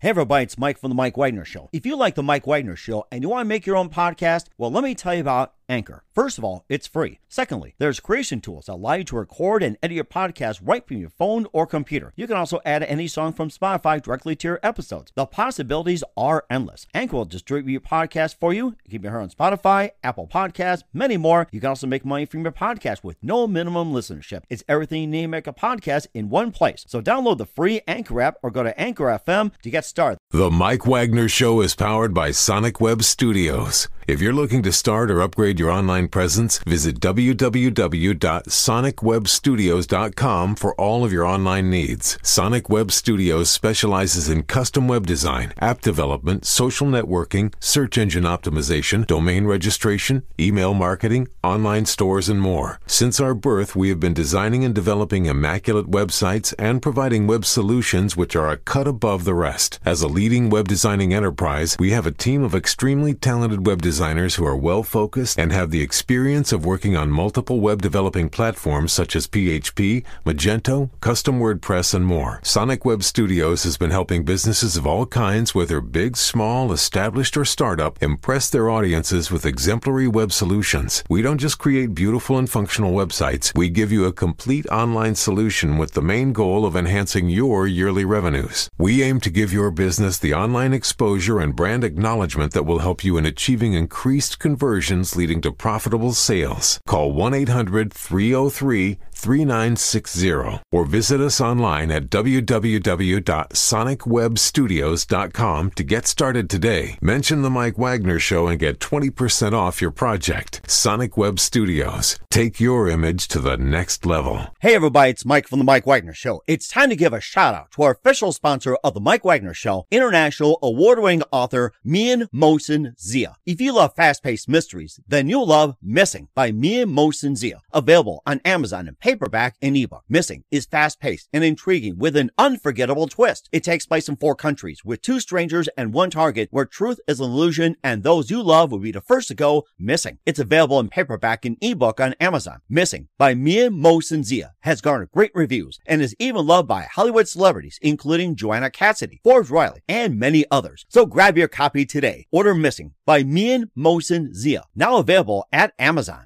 Hey everybody, it's Mike from The Mike Wagner Show. If you like The Mike Wagner Show and you want to make your own podcast, well, let me tell you about Anchor. First of all, it's free. Secondly, there's creation tools that allow you to record and edit your podcast right from your phone or computer. You can also add any song from Spotify directly to your episodes. The possibilities are endless. Anchor will distribute your podcast for you. You can be heard on Spotify, Apple Podcasts, many more. You can also make money from your podcast with no minimum listenership. It's everything you need to make a podcast in one place. So download the free Anchor app or go to Anchor FM to get started. The Mike Wagner Show is powered by Sonic Web Studios. If you're looking to start or upgrade your online presence, visit www.sonicwebstudios.com for all of your online needs. Sonic Web Studios specializes in custom web design, app development, social networking, search engine optimization, domain registration, email marketing, online stores, and more. Since our birth, we have been designing and developing immaculate websites and providing web solutions which are a cut above the rest. As a leading web designing enterprise, we have a team of extremely talented web designers who are well-focused and have the experience of working on multiple web developing platforms such as PHP, Magento, Custom WordPress, and more. Sonic Web Studios has been helping businesses of all kinds, whether big, small, established, or startup, impress their audiences with exemplary web solutions. We don't just create beautiful and functional websites. We give you a complete online solution with the main goal of enhancing your yearly revenues. We aim to give your business the online exposure and brand acknowledgement that will help you in achieving increased conversions leading to profitable sales. Call 1-800-303-3960 or visit us online at www.sonicwebstudios.com to get started today. Mention The Mike Wagner Show and get 20% off your project. Sonic Web Studios. Take your image to the next level. Hey everybody, it's Mike from The Mike Wagner Show. It's time to give a shout out to our official sponsor of The Mike Wagner Show, international award-winning author Mian Mohsen Zia. If you love fast-paced mysteries, then you'll love Missing by Mian Mohsen Zia. Available on Amazon in paperback and ebook. Missing is fast-paced and intriguing with an unforgettable twist. It takes place in 4 countries with 2 strangers and 1 target where truth is an illusion and those you love will be the first to go missing. It's available in paperback and ebook on Amazon. Missing by Mian Mohsen Zia has garnered great reviews and is even loved by Hollywood celebrities including Joanna Cassidy, Forbes Riley, and many others. So grab your copy today. Order Missing by Mian Mohsen Zia, now available at Amazon.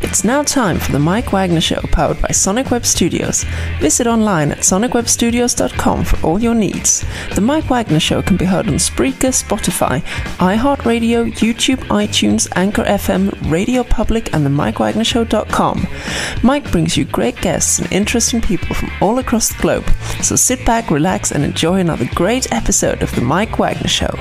It's now time for the Mike Wagner Show, powered by Sonic Web Studios. Visit online at sonicwebstudios.com for all your needs. The Mike Wagner Show can be heard on Spreaker, Spotify, iHeartRadio, YouTube, iTunes, Anchor FM, Radio Public, and themikewagnershow.com. Mike brings you great guests and interesting people from all across the globe. So sit back, relax, and enjoy another great episode of the Mike Wagner Show.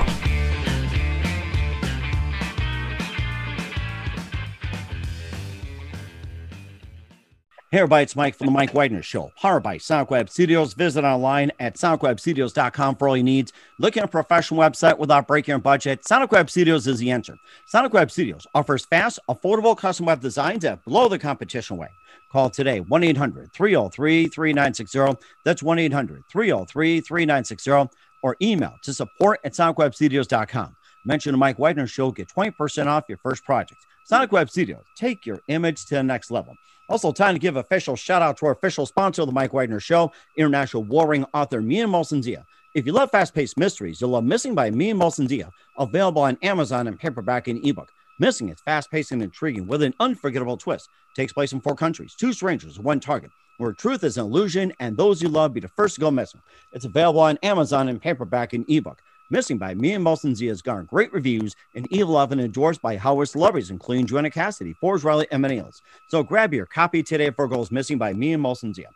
Hey everybody, it's Mike from The Mike Wagner Show, powered by Sonic Web Studios. Visit online at sonicwebstudios.com for all your needs. Looking at a professional website without breaking your budget? Sonic Web Studios is the answer. Sonic Web Studios offers fast, affordable custom web designs that blow the competition away. Call today, 1-800-303-3960. That's 1-800-303-3960. Or email to support@sonicwebstudios.com. Mention the Mike Wagner Show, get 20% off your first project. Sonic Web Studios, take your image to the next level. Also, time to give official shout out to our official sponsor of the Mike Wagner Show, international warring author Mian Mohsen Zia. If you love fast-paced mysteries, you'll love Missing by Mian Mohsen Zia, available on Amazon in paperback and ebook. Missing is fast-paced and intriguing with an unforgettable twist. Takes place in 4 countries, 2 strangers, 1 target, where truth is an illusion and those you love be the first to go missing. It's available on Amazon in paperback and ebook. Missing by Mian Mohsen Zia has garnered great reviews and even loved and endorsed by Hollywood celebrities, including Joanna Cassidy, Forbes Riley, and many others. So grab your copy today for Goes Missing by Mian Mohsen Zia.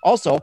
Also,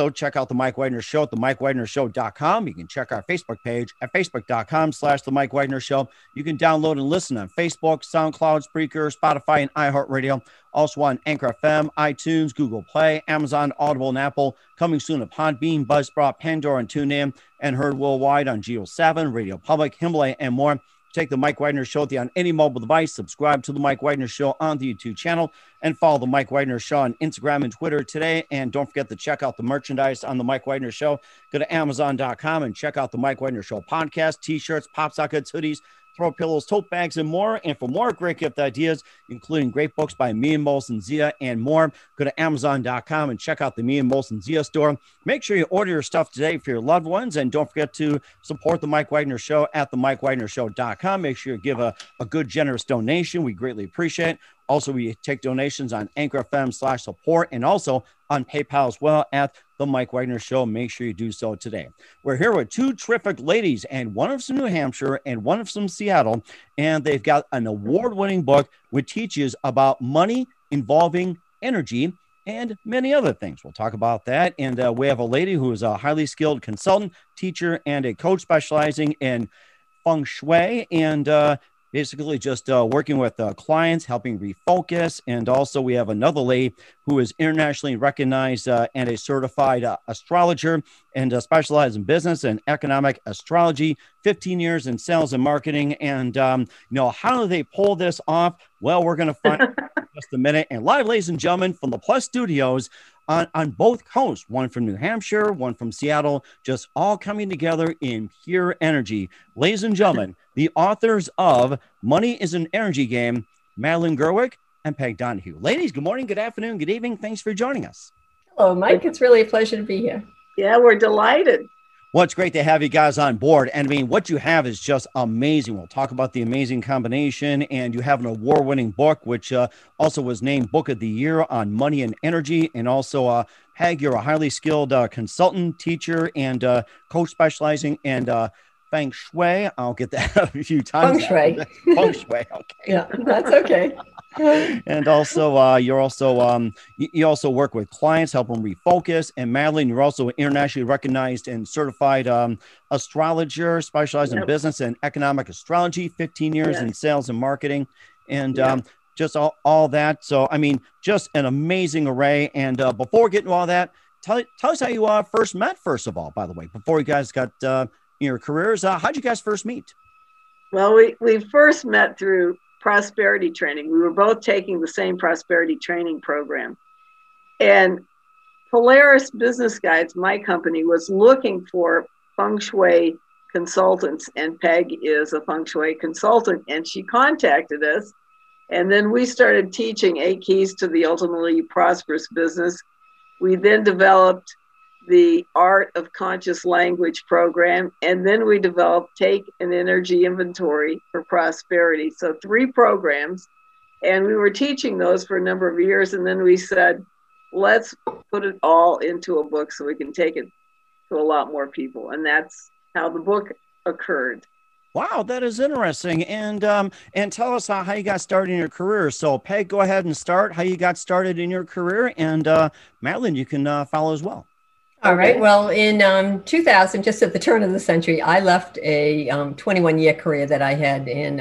check out The Mike Wagner Show at themikewagnershow.com. You can check our Facebook page at facebook.com/The Mike Wagner Show. You can download and listen on Facebook, SoundCloud, Spreaker, Spotify, and iHeartRadio. Also on Anchor FM, iTunes, Google Play, Amazon, Audible, and Apple. Coming soon to Podbean, Buzzsprout, Pandora, and TuneIn. And heard worldwide on Geo 7, Radio Public, Himalaya, and more. Take the Mike Wagner Show on any mobile device. Subscribe to the Mike Wagner Show on the YouTube channel and follow the Mike Wagner Show on Instagram and Twitter today. And don't forget to check out the merchandise on the Mike Wagner Show. Go to Amazon.com and check out the Mike Wagner Show podcast, t-shirts, pop sockets, hoodies, throw pillows, tote bags, and more. And for more great gift ideas, including great books by me and Molson Zia and more, go to Amazon.com and check out the Me and Molson Zia store. Make sure you order your stuff today for your loved ones. And don't forget to support the Mike Wagner Show at themikewagnershow.com. Make sure you give a good, generous donation. We greatly appreciate it. Also, we take donations on Anchor FM/support and also on PayPal as well at The Mike Wagner Show. Make sure you do so today. We're here with two terrific ladies, and one of from New Hampshire and one of from Seattle, and they've got an award-winning book which teaches about money involving energy and many other things. We'll talk about that. And we have a lady who is a highly skilled consultant, teacher, and a coach specializing in Feng Shui, and basically just working with clients, helping refocus. And also we have another lady who is internationally recognized and a certified astrologer and specialized in business and economic astrology, 15 years in sales and marketing. And, how do they pull this off? Well, we're going to find out in just a minute. And live, ladies and gentlemen, from the Plus Studios, on both coasts, one from New Hampshire, one from Seattle, just all coming together in pure energy. Ladies and gentlemen, the authors of Money is an Energy Game, Madeline Gerwick and Peg Donahue. Ladies, good morning, good afternoon, good evening. Thanks for joining us. Hello, Mike. It's really a pleasure to be here. Yeah, we're delighted. Well, it's great to have you guys on board. And I mean, what you have is just amazing. We'll talk about the amazing combination. And you have an award-winning book, which also was named Book of the Year on money and energy. And also, Peg, you're a highly skilled consultant, teacher, and coach specializing in Feng Shui. I'll get that a few times. Feng Shui. Feng Shui. Okay. Yeah, that's okay. And also, you also work with clients, help them refocus. And Madeline, you're also an internationally recognized and certified astrologer, specialized in business and economic astrology, 15 years in sales and marketing, and just all that. So, I mean, just an amazing array. And before we get into all that, tell us how you first met, first of all, by the way, before you guys got your careers. How'd you guys first meet? Well, we first met through prosperity training. We were both taking the same prosperity training program. And Polaris Business Guides, my company, was looking for Feng Shui consultants, and Peg is a Feng Shui consultant, and she contacted us. And then we started teaching 8 Keys to the Ultimately Prosperous Business. We then developed the Art of Conscious Language program, and then we developed Take an Energy Inventory for Prosperity. So 3 programs, and we were teaching those for a number of years, and then we said, let's put it all into a book so we can take it to a lot more people, and that's how the book occurred. Wow, that is interesting. And tell us how you got started in your career. So Peg, go ahead and start how you got started in your career, and Madeline, you can follow as well. All right. Well, in 2000, just at the turn of the century, I left a 21-year career that I had in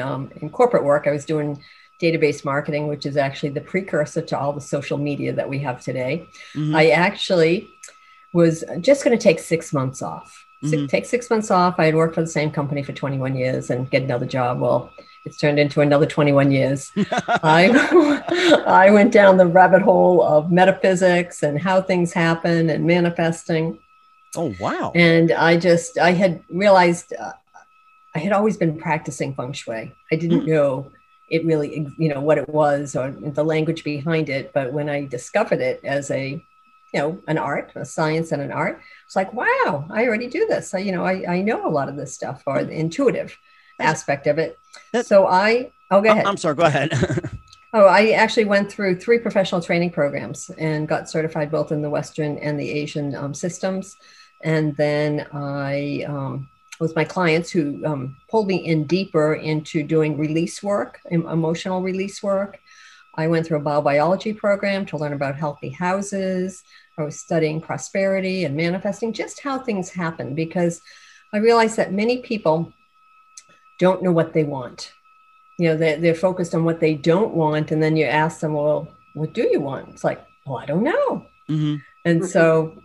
corporate work. I was doing database marketing, which is actually the precursor to all the social media that we have today. Mm-hmm. I actually was just going to take 6 months off. Take 6 months off. I had worked for the same company for 21 years and get another job. Well, it's turned into another 21 years. I went down the rabbit hole of metaphysics and how things happen and manifesting. Oh, wow. And I had realized I had always been practicing Feng Shui. I didn't know it really, what it was or the language behind it. But when I discovered it as an art, a science and an art, it's like, wow, I already do this. I know a lot of this stuff, or the intuitive aspect of it. So go ahead. I'm sorry, go ahead. I actually went through 3 professional training programs and got certified both in the Western and the Asian systems. And then with my clients who pulled me in deeper into doing release work, emotional release work. I went through a biobiology program to learn about healthy houses. I was studying prosperity and manifesting, just how things happen, because I realized that many people don't know what they want. They're focused on what they don't want. And then you ask them, well, what do you want? It's like, well, I don't know. Mm-hmm. And so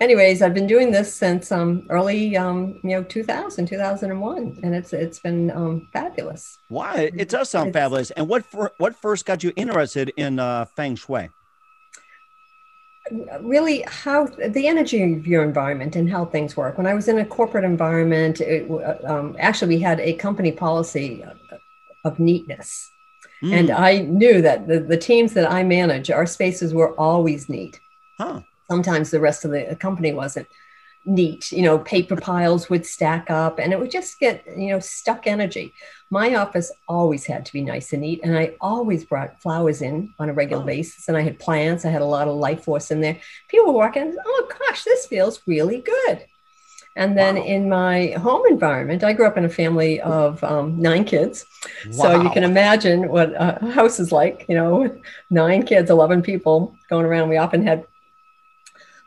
anyways, I've been doing this since early, 2001. And it's been fabulous. Wow. It does sound fabulous. And what first got you interested in Feng Shui? really how the energy of your environment and how things work. When I was in a corporate environment, actually we had a company policy of neatness. And I knew that the teams that I manage, our spaces were always neat. Sometimes the rest of the company wasn't neat. You know, paper piles would stack up and it would just get, stuck energy. My office always had to be nice and neat. And I always brought flowers in on a regular basis. And I had plants. I had a lot of life force in there. People were walking, oh gosh, this feels really good. And then in my home environment, I grew up in a family of 9 kids. So you can imagine what a house is like, 9 kids, 11 people going around. We often had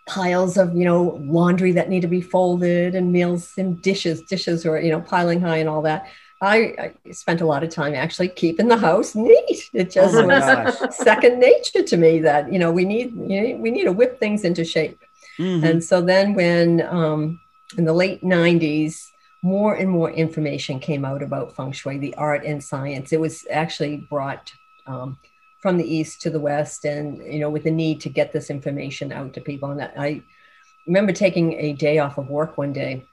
piles of, laundry that need to be folded and meals and dishes were, piling high and all that. I spent a lot of time actually keeping the house neat. It just was second nature to me that, we need to whip things into shape. And so then when, in the late 90s, more and more information came out about Feng Shui, the art and science. It was actually brought from the East to the West and, with the need to get this information out to people. And I remember taking a day off of work one day.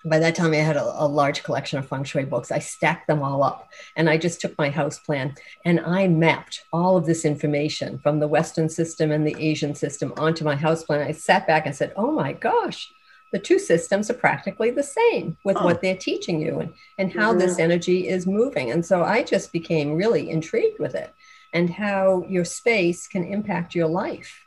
By that time, I had a large collection of Feng Shui books. I stacked them all up and I just took my house plan and I mapped all of this information from the Western system and the Asian system onto my house plan. I sat back and said, oh my gosh, the 2 systems are practically the same with what they're teaching you and how this energy is moving. And so I just became really intrigued with it and how your space can impact your life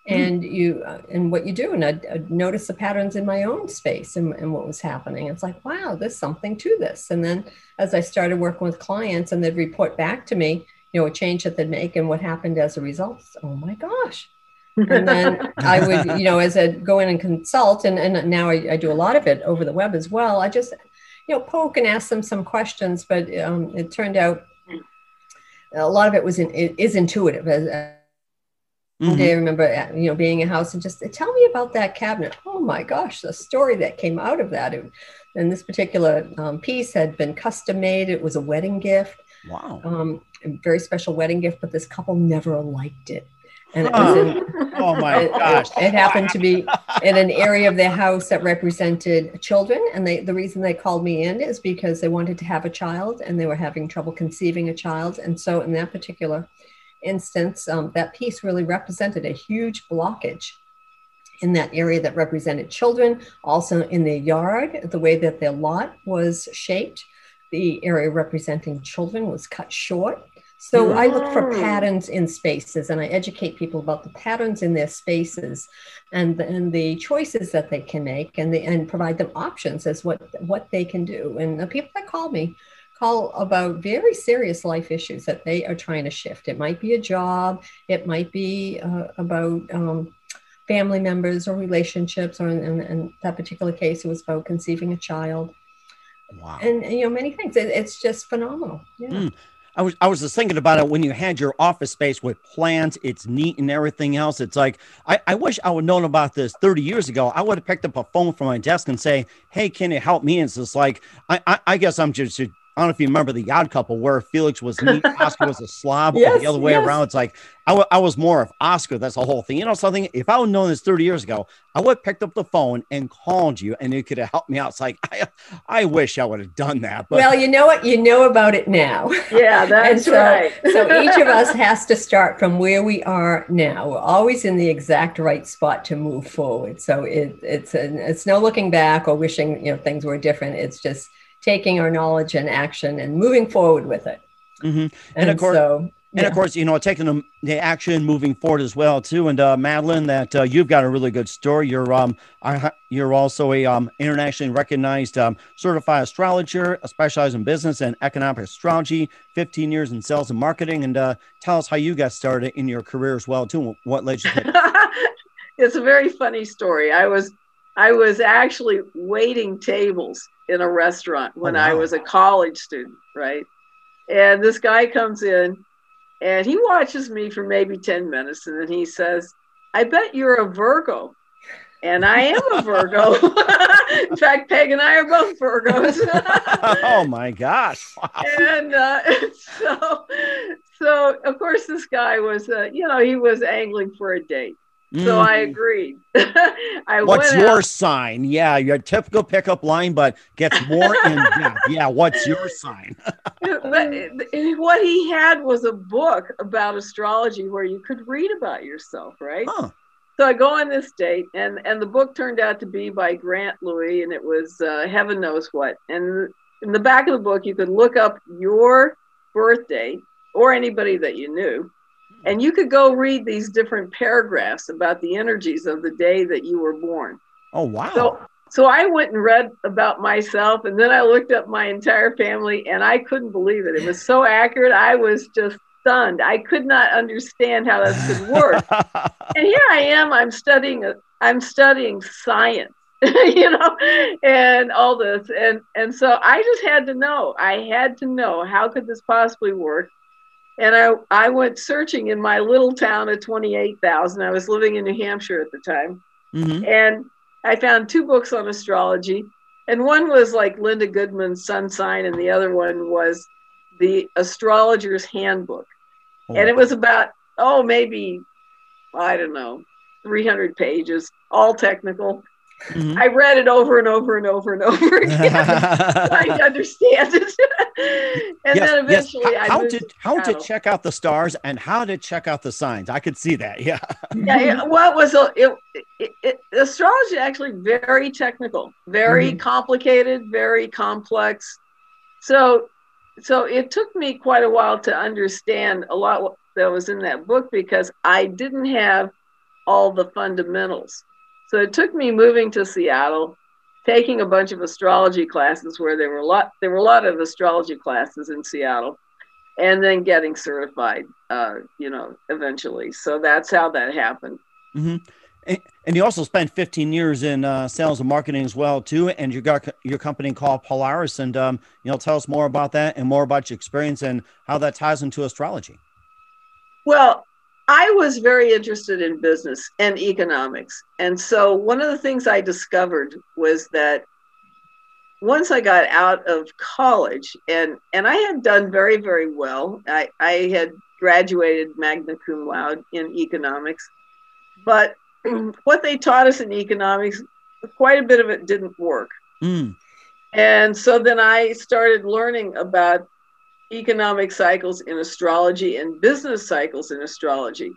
and and what you do. And I noticed the patterns in my own space and what was happening. It's like, wow, there's something to this. And then as I started working with clients and they'd report back to me, a change that they'd make and what happened as a result. Oh my gosh. And then I would, as I go in and consult, and now I do a lot of it over the web as well. I just, poke and ask them some questions, but it turned out a lot of it is intuitive. One day I remember, being in a house and just tell me about that cabinet. Oh my gosh, the story that came out of that. And this particular piece had been custom made. It was a wedding gift. Wow. A very special wedding gift, but this couple never liked it. And it was oh my gosh. It happened to be in an area of their house that represented children. And the reason they called me in is because they wanted to have a child and they were having trouble conceiving a child. And so in that particular instance, that piece really represented a huge blockage in that area that represented children. Also in their yard, the way that their lot was shaped, the area representing children was cut short. So I look for patterns in spaces and I educate people about the patterns in their spaces and the choices that they can make and provide them options as what they can do. And the people that call me call about very serious life issues that they are trying to shift. It might be a job. It might be about family members or relationships, or in that particular case, it was about conceiving a child. Wow. And many things. It's just phenomenal. Yeah. I was just thinking about it when you had your office space with plants, it's neat and everything else. It's like, I wish I would have known about this 30 years ago. I would have picked up a phone from my desk and say, hey, can you help me? And it's just like, I guess I'm just, I don't know if you remember The Odd Couple where Felix was neat, Oscar was a slob, or the other way around. It's like, I was more of Oscar. That's the whole thing. Something, if I would have known this 30 years ago, I would have picked up the phone and called you and you could have helped me out. It's like, I wish I would have done that. But. Well, you know what? You know about it now. Yeah, that's right. So each of us has to start from where we are now. We're always in the exact right spot to move forward. So it's no looking back or wishing, things were different. It's just taking our knowledge and action and moving forward with it. Mm-hmm. And of course, taking the action, moving forward as well too. And Madeline, that you've got a really good story. You're also a internationally recognized certified astrologer, specialized in business and economic astrology, 15 years in sales and marketing. And tell us how you got started in your career as well too. What led you to It's a very funny story. I was actually waiting tables in a restaurant when I was a college student, right? And this guy comes in and he watches me for maybe 10 minutes and then he says, I bet you're a Virgo. And I am a Virgo. In fact, Peg and I are both Virgos. Oh my gosh. Wow. And so of course this guy was, he was angling for a date. So I agreed. What's your sign? Yeah, your typical pickup line, but gets more in depth. Yeah, what's your sign? But what he had was a book about astrology where you could read about yourself, right? Huh. So I go on this date, and the book turned out to be by Grant Louis, and it was heaven knows what. And in the back of the book, you could look up your birth date or anybody that you knew, and you could go read these different paragraphs about the energies of the day that you were born. Oh, wow. So I went and read about myself, and then I looked up my entire family, and I couldn't believe it. It was so accurate. I was just stunned. I could not understand how this could work. And here I am. I'm studying science, and all this. And so I just had to know. I had to know, how could this possibly work? And I went searching in my little town of 28,000. I was living in New Hampshire at the time. Mm-hmm. And I found 2 books on astrology. And one was like Linda Goodman's Sun Sign, and the other one was The Astrologer's Handbook. Oh. And it was about, maybe, I don't know, 300 pages, all technical. Mm-hmm. I read it over and over and over and over again, trying to understand it. And then eventually how to check out the stars and how to check out the signs. I could see that. Yeah. Astrology actually very technical, very complicated, very complex. So it took me quite a while to understand a lot that was in that book, because I didn't have all the fundamentals. So it took me moving to Seattle, taking a bunch of astrology classes where there were a lot of astrology classes in Seattle, and then getting certified, eventually. So that's how that happened. Mm-hmm. And you also spent 15 years in sales and marketing as well, too. And you got your company called Polaris. And, tell us more about that and more about your experience and how that ties into astrology. Well, I was very interested in business and economics. And so one of the things I discovered was that once I got out of college, and I had done very, very well. I had graduated magna cum laude in economics. But what they taught us in economics, quite a bit of it didn't work. And so then I started learning about economic cycles in astrology and business cycles in astrology.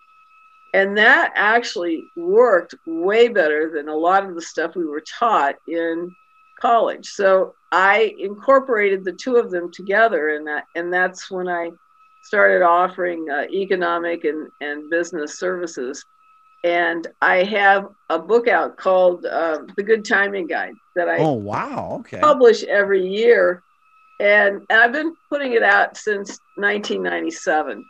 And that actually worked way better than a lot of the stuff we were taught in college. So I incorporated the 2 of them together, and that's when I started offering economic and business services. And I have a book out called The Good Timing Guide that I publish every year. And I've been putting it out since 1997.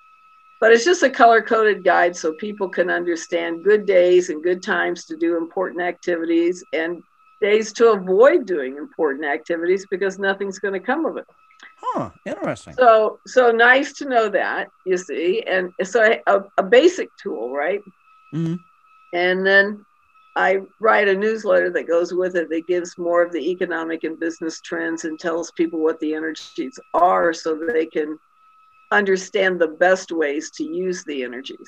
But it's just a color-coded guide so people can understand good days and good times to do important activities, and days to avoid doing important activities because nothing's going to come of it. Huh, interesting. So nice to know that, you see. And so a basic tool, right? Mm-hmm. And then I write a newsletter that goes with it that gives more of the economic and business trends and tells people what the energies are so that they can understand the best ways to use the energies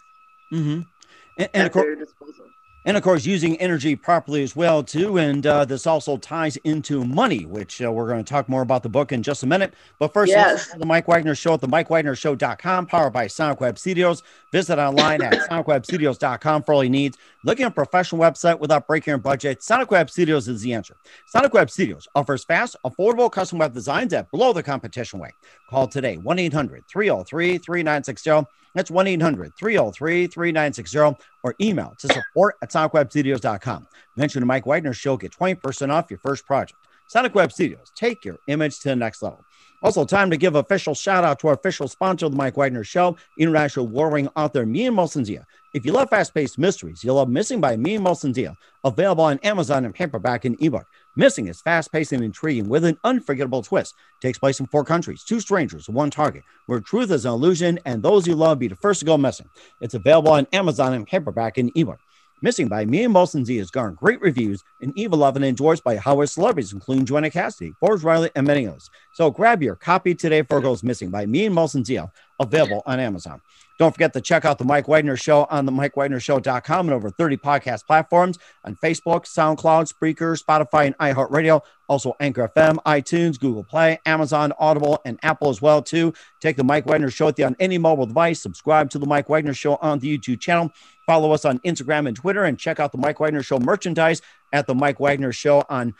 at their disposal. And of course, using energy properly as well, too. And this also ties into money, which we're going to talk more about the book in just a minute. But first, let's the Mike Wagner Show at the MikeWagnerShow.com, powered by Sonic Web Studios. Visit online at SonicWebStudios.com for all your needs. Looking at a professional website without breaking your budget? Sonic Web Studios is the answer. Sonic Web Studios offers fast, affordable custom web designs that blow the competition away. Call today, 1-800-303-3960. That's 1-800-303-3960, or email to support@sonicwebstudios.com. Mention the Mike Wagner Show, get 20% off your first project. Sonic Web Studios, take your image to the next level. Also, time to give official shout out to our official sponsor of the Mike Wagner Show, international warring author Mia Molson-Zia. If you love fast-paced mysteries, you'll love Missing by Mia Molson-Zia, available on Amazon in paperback and ebook. Missing is fast-paced and intriguing with an unforgettable twist. It takes place in 4 countries, 2 strangers, 1 target, where truth is an illusion and those you love be the first to go missing. It's available on Amazon in paperback and ebook. Missing by Mia Molson-Zia has garnered great reviews and even loved and endorsed by Howard celebrities, including Joanna Cassidy, Forbes Riley, and many others. So grab your copy today for Girls Missing by Mia Molson-Zia, available on Amazon. Don't forget to check out The Mike Wagner Show on the MikeWagnerShow.com and over 30 podcast platforms on Facebook, SoundCloud, Spreaker, Spotify, and iHeartRadio. Also Anchor FM, iTunes, Google Play, Amazon, Audible, and Apple as well, too. Take The Mike Wagner Show with you on any mobile device. Subscribe to The Mike Wagner Show on the YouTube channel. Follow us on Instagram and Twitter, and check out The Mike Wagner Show merchandise at The Mike Wagner Show on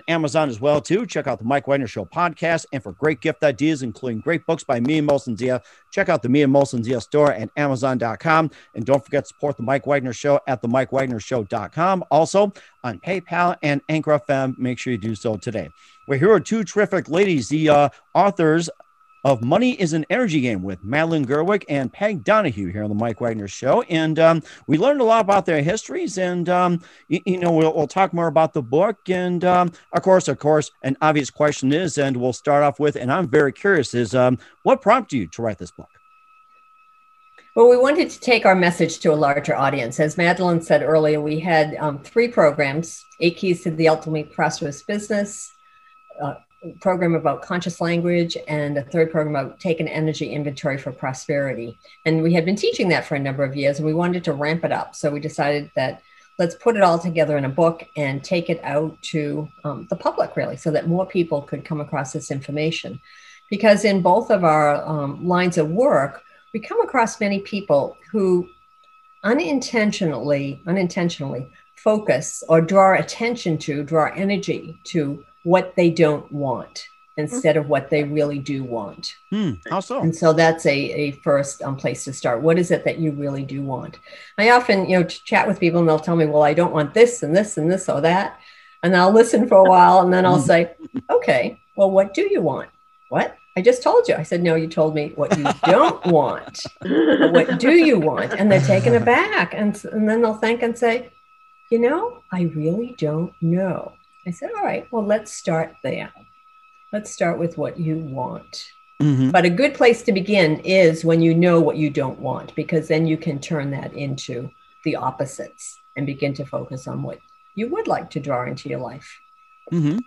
Amazon as well, too. Check out The Mike Wagner Show podcast, and for great gift ideas, including great books by me and Molson Zia, check out the Me and Molson Zia store at Amazon.com. And don't forget to support The Mike Wagner Show at TheMikeWagnerShow.com. Also on PayPal and Anchor FM. Make sure you do so today. We're here with two terrific ladies, the authors of Money is an Energy Game with Madeline Gerwick and Peg Donahue here on the Mike Wagner Show. And we learned a lot about their histories, and, we'll talk more about the book. And of course, an obvious question is, and we'll start off with, and I'm very curious, is what prompted you to write this book? Well, we wanted to take our message to a larger audience. As Madeline said earlier, we had 3 programs: 8 Keys to the Ultimately Prosperous Business, program about conscious language, and a 3rd program about taking energy inventory for prosperity. And we had been teaching that for a number of years, and we wanted to ramp it up. So we decided that let's put it all together in a book and take it out to the public, really, so that more people could come across this information. Because in both of our lines of work, we come across many people who unintentionally focus or draw energy to what they don't want instead of what they really do want. How so? And so that's a first place to start. What is it that you really do want? I often, chat with people, and they'll tell me, well, I don't want this and this and this or that. And I'll listen for a while, and then I'll say, okay, well, what do you want? What? I just told you. I said, no, you told me what you don't want. What do you want? And they're taken aback. And then they'll think and say, I really don't know. I said, all right, well, let's start there. Let's start with what you want. Mm-hmm. But a good place to begin is when you know what you don't want, because then you can turn that into the opposites and begin to focus on what you would like to draw into your life. Mm-hmm.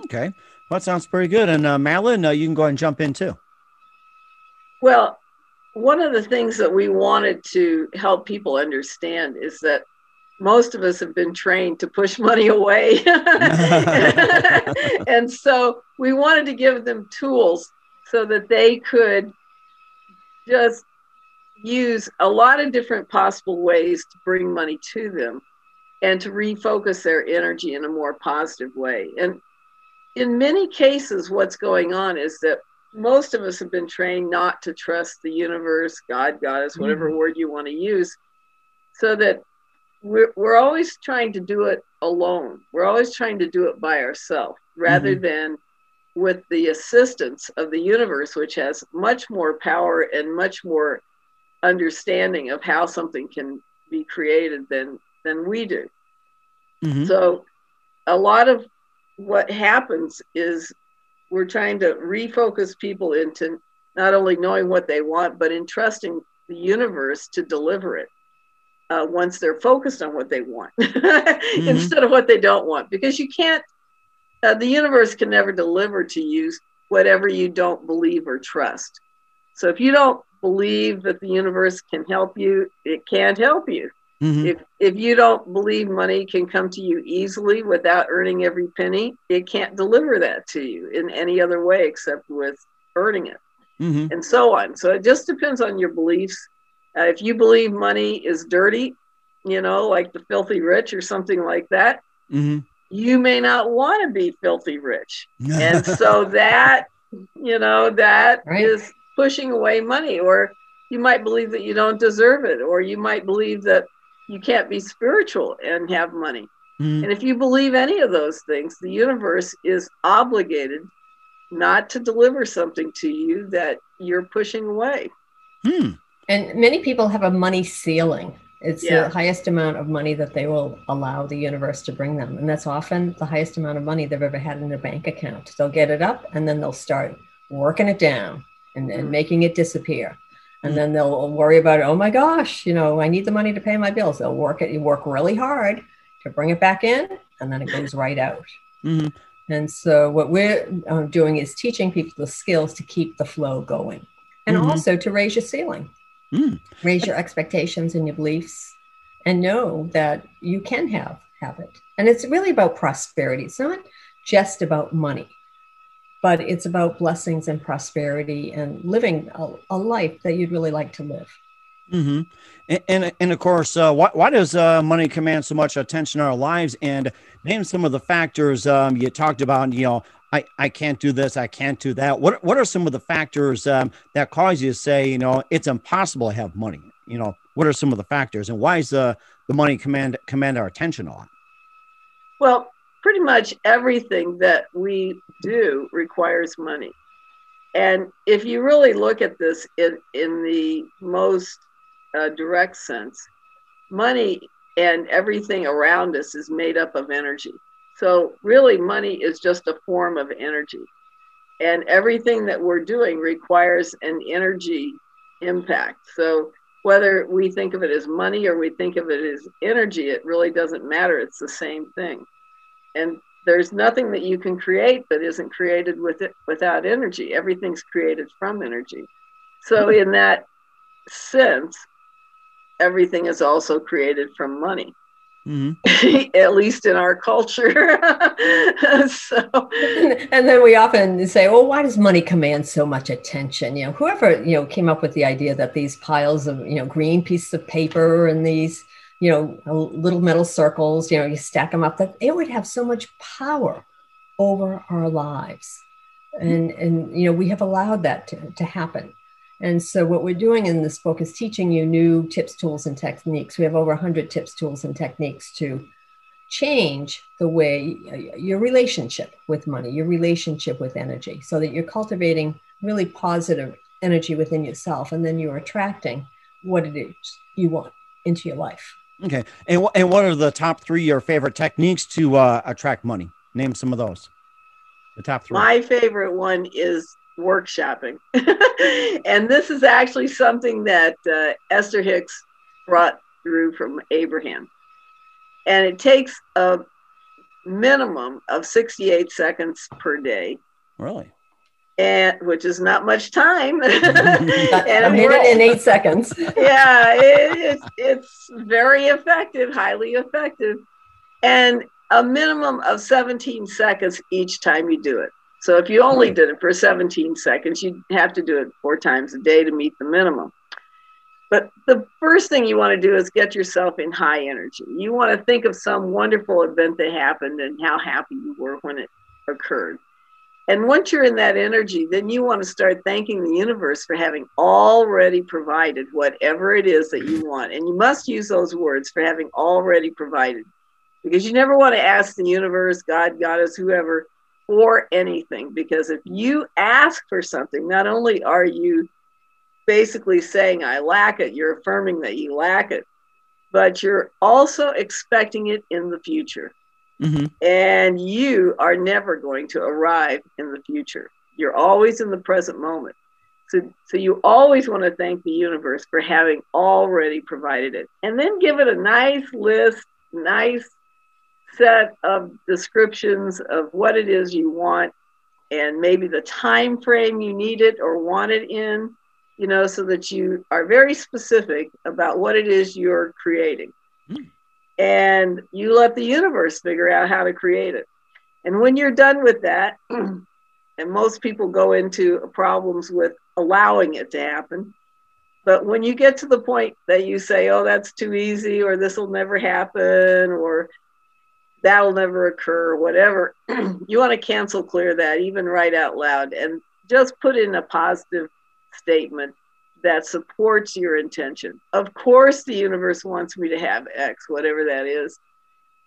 Okay. Well, that sounds pretty good. And Madeline, you can go ahead and jump in too. Well, one of the things that we wanted to help people understand is that most of us have been trained to push money away. And so we wanted to give them tools so that they could just use a lot of different possible ways to bring money to them and to refocus their energy in a more positive way. And in many cases, what's going on is that most of us have been trained not to trust the universe, God, Goddess, whatever word you want to use, so that we're always trying to do it alone. We're always trying to do it by ourselves rather than with the assistance of the universe, which has much more power and much more understanding of how something can be created than we do. Mm-hmm. So a lot of what happens is we're trying to refocus people into not only knowing what they want, but in trusting the universe to deliver it. Once they're focused on what they want instead of what they don't want, because you can't, the universe can never deliver to you whatever you don't believe or trust. So if you don't believe that the universe can help you, it can't help you. Mm-hmm. If you don't believe money can come to you easily without earning every penny, it can't deliver that to you in any other way except with earning it, and so on. So it just depends on your beliefs. If you believe money is dirty, like the filthy rich or something like that, you may not want to be filthy rich. And so that, that is pushing away money. Or you might believe that you don't deserve it. Or you might believe that you can't be spiritual and have money. And if you believe any of those things, the universe is obligated not to deliver something to you that you're pushing away. And many people have a money ceiling. It's the highest amount of money that they will allow the universe to bring them. And that's often the highest amount of money they've ever had in their bank account. They'll get it up and then they'll start working it down and making it disappear. And then they'll worry about, oh my gosh, I need the money to pay my bills. They'll work really hard to bring it back in, and then it goes right out. And so what we're doing is teaching people the skills to keep the flow going. and also to raise your ceiling, raise your expectations and your beliefs, and know that you can have it. And it's really about prosperity. It's not just about money, but it's about blessings and prosperity and living a life that you'd really like to live. And of course, why does money command so much attention in our lives? And name some of the factors you talked about. I can't do this, I can't do that. What are some of the factors that cause you to say, it's impossible to have money? What are some of the factors, and why is the money command our attention a lot? Well, pretty much everything that we do requires money. And if you really look at this in the most direct sense, money and everything around us is made up of energy. So really, money is just a form of energy. And everything that we're doing requires an energy impact. So whether we think of it as money or we think of it as energy, it really doesn't matter. It's the same thing. And there's nothing that you can create that isn't created without energy. Everything's created from energy. So in that sense, everything is also created from money. At least in our culture. And then we often say, well, why does money command so much attention? Whoever, came up with the idea that these piles of, green pieces of paper and these, little metal circles, you stack them up, that it would have so much power over our lives. And we have allowed that to happen. And so what we're doing in this book is teaching you new tips, tools, and techniques. We have over 100 tips, tools, and techniques to change the way your relationship with money, your relationship with energy, so that you're cultivating really positive energy within yourself. And then you're attracting what it is you want into your life. Okay. And what are the top 3 your favorite techniques to attract money? Name some of those. The top 3. My favorite one is workshopping. And this is actually something that Esther Hicks brought through from Abraham. And it takes a minimum of 68 seconds per day. Really? And which is not much time. And a minute and 8 seconds. Yeah, it's very effective, highly effective. And a minimum of 17 seconds each time you do it. So if you only did it for 17 seconds, you'd have to do it 4 times a day to meet the minimum. But the first thing you want to do is get yourself in high energy. You want to think of some wonderful event that happened and how happy you were when it occurred. And once you're in that energy, then you want to start thanking the universe for having already provided whatever it is that you want. And you must use those words, for having already provided, because you never want to ask the universe, God, Goddess, whoever, for anything. Because if you ask for something, not only are you basically saying, I lack it, you're affirming that you lack it, but you're also expecting it in the future. Mm-hmm. And you are never going to arrive in the future. You're always in the present moment. So you always want to thank the universe for having already provided it. And then give it a nice list, nice set of descriptions of what it is you want, and maybe the time frame you need it or want it in, so that you are very specific about what it is you're creating. And you let the universe figure out how to create it. And when you're done with that, and most people go into problems with allowing it to happen, but when you get to the point that you say, oh, that's too easy, or this will never happen, or that'll never occur, or whatever, you want to cancel clear that, even write out loud, and just put in a positive statement that supports your intention. Of course, the universe wants me to have X, whatever that is,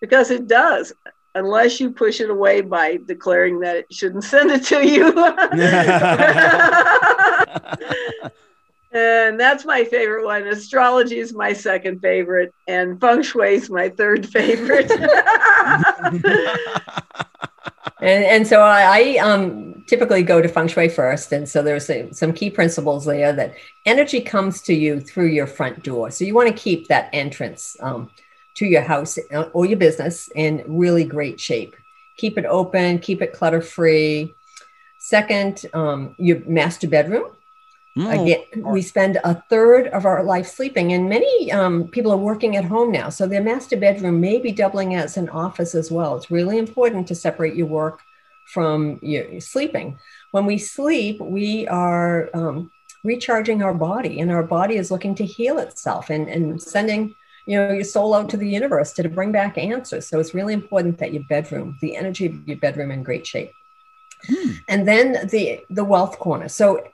because it does, unless you push it away by declaring that it shouldn't send it to you. And that's my favorite one. Astrology is my second favorite, and Feng Shui is my third favorite. And so I typically go to Feng Shui first. And so there's some key principles there, that energy comes to you through your front door. So you want to keep that entrance to your house or your business in really great shape. Keep it open, keep it clutter-free. Second, your master bedroom. Again, we spend a third of our life sleeping, and many people are working at home now. So their master bedroom may be doubling as an office as well. It's really important to separate your work from your sleeping. When we sleep, we are recharging our body, and our body is looking to heal itself and sending your soul out to the universe to bring back answers. So it's really important that your bedroom, the energy of your bedroom, in great shape. And then the wealth corner. So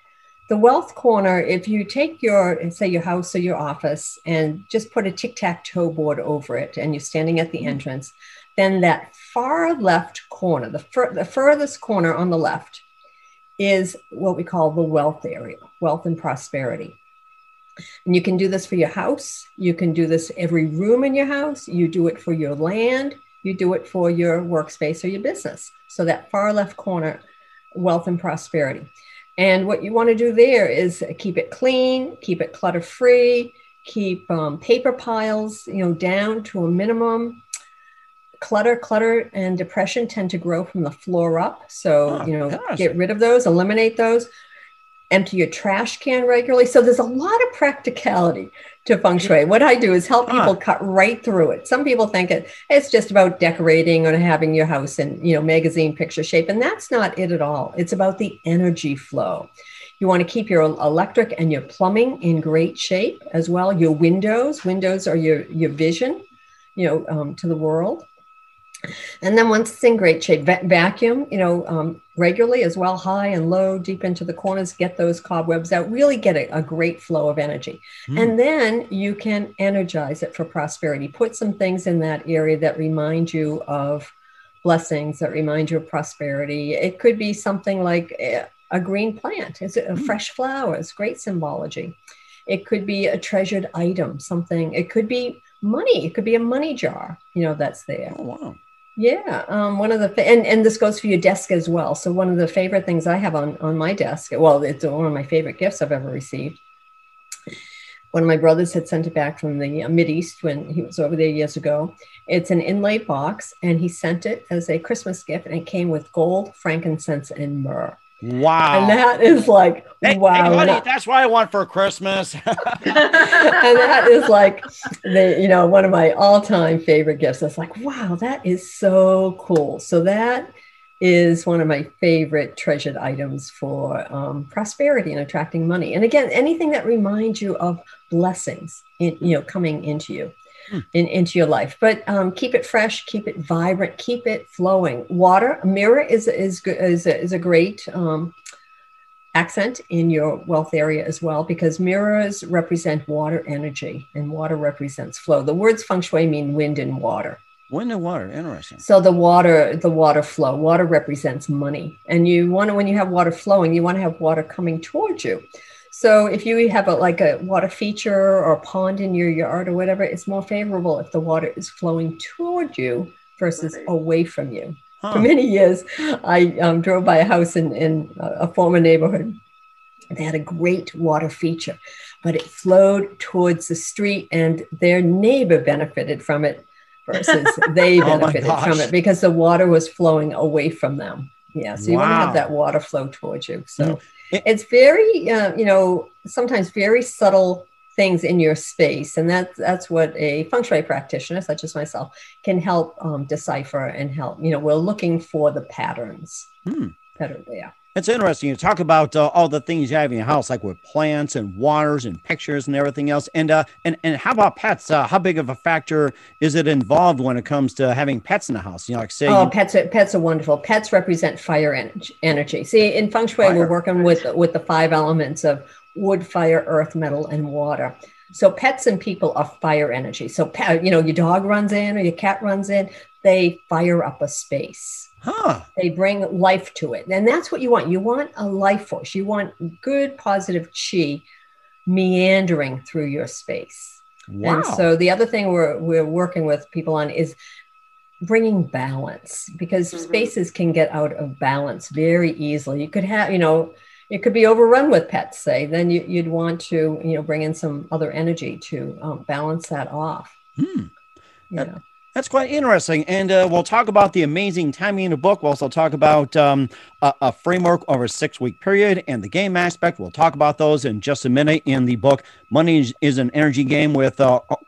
the wealth corner, if you take your house or your office and just put a tic-tac-toe board over it, and you're standing at the entrance, then that far left corner, the furthest corner on the left, is what we call the wealth area, wealth and prosperity. And you can do this for your house. You can do this every room in your house. You do it for your land. You do it for your workspace or your business. So that far left corner, wealth and prosperity. And what you want to do there is keep it clean, keep it clutter-free, keep paper piles, down to a minimum. Clutter and depression tend to grow from the floor up. So, get rid of those, eliminate those, empty your trash can regularly. So there's a lot of practicality to Feng Shui. What I do is help people cut right through it. Some people think it's just about decorating or having your house in, magazine picture shape. And that's not it at all. It's about the energy flow. You want to keep your electric and your plumbing in great shape as well. Your windows are your vision, to the world. And then once it's in great shape, vacuum, regularly as well, high and low, deep into the corners, get those cobwebs out, really get a great flow of energy. And then you can energize it for prosperity. Put some things in that area that remind you of blessings, that remind you of prosperity. It could be something like a green plant. Is it fresh flowers? Great symbology. It could be a treasured item, something. It could be money. It could be a money jar, that's there. Oh, wow. Yeah. One of the, and this goes for your desk as well. So one of the favorite things I have on my desk, well, it's one of my favorite gifts I've ever received. One of my brothers had sent it back from the Mideast when he was over there years ago. It's an inlaid box, and he sent it as a Christmas gift, and it came with gold, frankincense, and myrrh. Wow. And that is like, wow. Hey, buddy, that's what I want for Christmas. And that is like one of my all-time favorite gifts. It's like, wow, that is so cool. So that is one of my favorite treasured items for prosperity and attracting money. And again, anything that reminds you of blessings coming into you. Into your life, but keep it fresh, keep it vibrant, keep it flowing. Water, a mirror is a great accent in your wealth area as well, because mirrors represent water energy, and water represents flow. The words Feng Shui mean wind and water. Wind and water, interesting. So the water flow. Water represents money, and when you have water flowing, you want to have water coming towards you. So if you have a water feature or a pond in your yard or whatever, it's more favorable if the water is flowing toward you versus away from you. For many years, I drove by a house in a former neighborhood. They had a great water feature, but it flowed towards the street, and their neighbor benefited from it versus they benefited from it because the water was flowing away from them. Yeah, so you want to have that water flow towards you. So it's very, sometimes very subtle things in your space. And that's what a Feng Shui practitioner, such as myself, can help decipher and help. We're looking for the patterns that are there. It's interesting. You talk about all the things you have in your house, like with plants and waters and pictures and everything else. And how about pets? How big of a factor is it involved when it comes to having pets in the house? Pets are wonderful. Pets represent fire energy. See, in Feng Shui, we're working with the 5 elements of wood, fire, earth, metal, and water. So pets and people are fire energy. So, your dog runs in or your cat runs in, they fire up a space. They bring life to it. And that's what you want. You want a life force. You want good, positive chi meandering through your space. Wow. And so the other thing we're working with people on is bringing balance, because spaces can get out of balance very easily. You could have, it could be overrun with pets, say, then you'd want to, bring in some other energy to balance that off. That's quite interesting. And we'll talk about the amazing timing in the book. We'll also talk about a framework over a 6-week period and the game aspect. We'll talk about those in just a minute in the book. Money is an Energy Game with